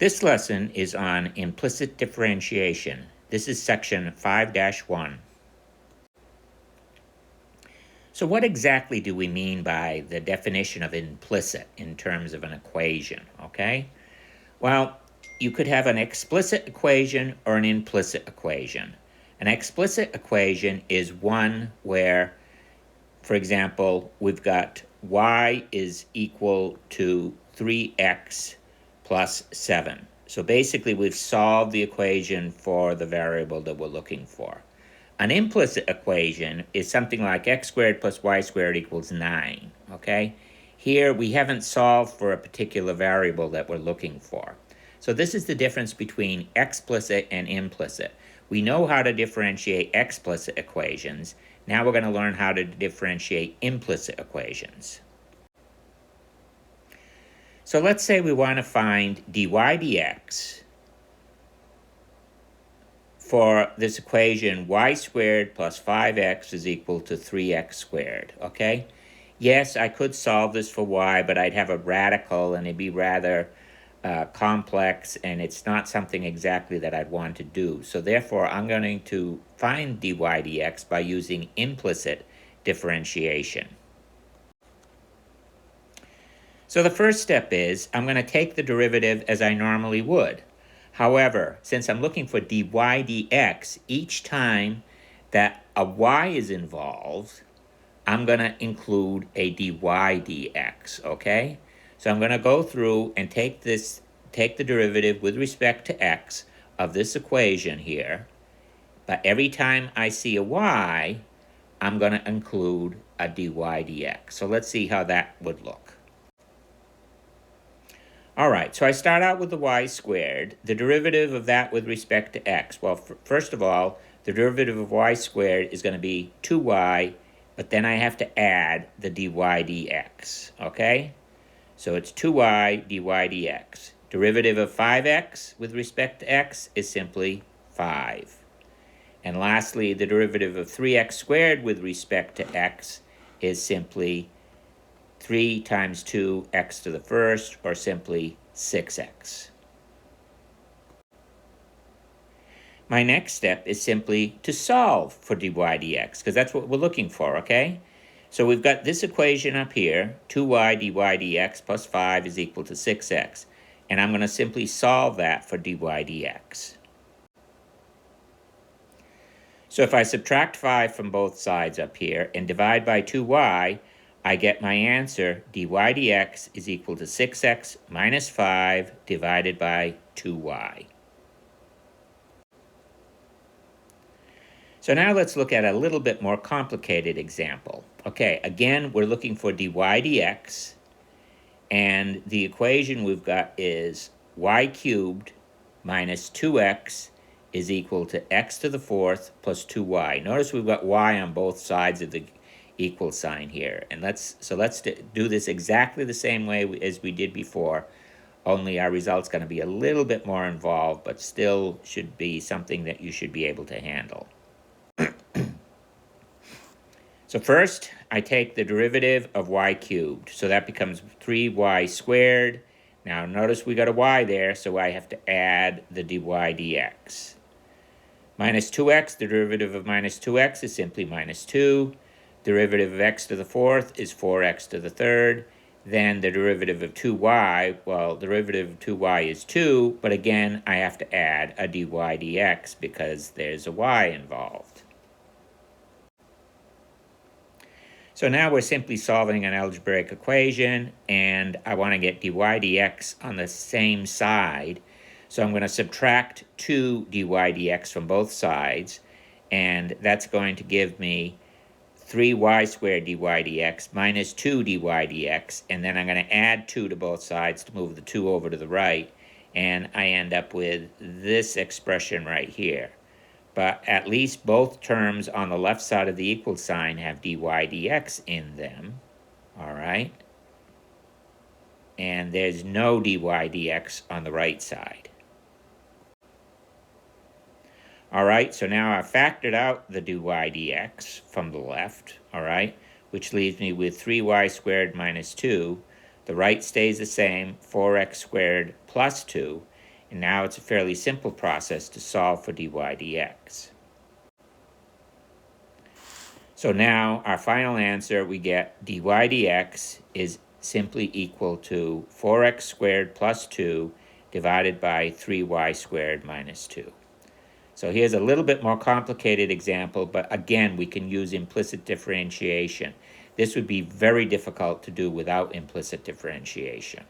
This lesson is on implicit differentiation. This is section 5-1. So what exactly do we mean by the definition of implicit in terms of an equation, okay? Well, you could have an explicit equation or an implicit equation. An explicit equation is one where, for example, we've got y is equal to 3x plus 7. So basically, we've solved the equation for the variable that we're looking for. An implicit equation is something like x squared plus y squared equals 9, okay? Here, we haven't solved for a particular variable that we're looking for. So this is the difference between explicit and implicit. We know how to differentiate explicit equations. Now we're going to learn how to differentiate implicit equations. So let's say we want to find dy dx for this equation y squared plus 5x is equal to 3x squared, okay? Yes, I could solve this for y, but I'd have a radical and it'd be rather complex, and it's not something exactly that I'd want to do. So therefore, I'm going to find dy dx by using implicit differentiation. So the first step is I'm going to take the derivative as I normally would. However, since I'm looking for dy dx, each time that a y is involved, I'm going to include a dy dx, okay? So I'm going to go through and take the derivative with respect to x of this equation here. But every time I see a y, I'm going to include a dy dx. So let's see how that would look. All right, so I start out with the y squared. The derivative of that with respect to x. Well, first of all, the derivative of y squared is going to be 2y, but then I have to add the dy dx, okay? So it's 2y dy dx. Derivative of 5x with respect to x is simply 5. And lastly, the derivative of 3x squared with respect to x is simply 3 times 2, x to the first, or simply 6x. My next step is simply to solve for dy dx, because that's what we're looking for, okay? So we've got this equation up here, 2y dy dx plus 5 is equal to 6x. And I'm going to simply solve that for dy dx. So if I subtract 5 from both sides up here and divide by 2y, I get my answer, dy dx is equal to 6x minus 5 divided by 2y. So now let's look at a little bit more complicated example. Okay, again, we're looking for dy dx, and the equation we've got is y cubed minus 2x is equal to x to the fourth plus 2y. Notice we've got y on both sides of the equal sign here. And let's do this exactly the same way as we did before, only our result's going to be a little bit more involved, but still should be something that you should be able to handle. So first, I take the derivative of y cubed. So that becomes 3y squared. Now notice we got a y there, so I have to add the dy dx. Minus 2x, the derivative of minus 2x is simply minus 2. Derivative of x to the fourth is 4x to the third. Then the derivative of 2y, well, the derivative of 2y is 2, but again, I have to add a dy dx because there's a y involved. So now we're simply solving an algebraic equation, and I want to get dy dx on the same side. So I'm going to subtract 2 dy dx from both sides, and that's going to give me 3y squared dy dx minus 2 dy dx, and then I'm going to add 2 to both sides to move the 2 over to the right, and I end up with this expression right here. But at least both terms on the left side of the equal sign have dy dx in them, all right? And there's no dy dx on the right side. All right, so now I've factored out the dy dx from the left, all right, which leaves me with 3y squared minus 2. The right stays the same, 4x squared plus 2. And now it's a fairly simple process to solve for dy dx. So now our final answer, we get dy dx is simply equal to 4x squared plus 2 divided by 3y squared minus 2. So here's a little bit more complicated example, but again, we can use implicit differentiation. This would be very difficult to do without implicit differentiation.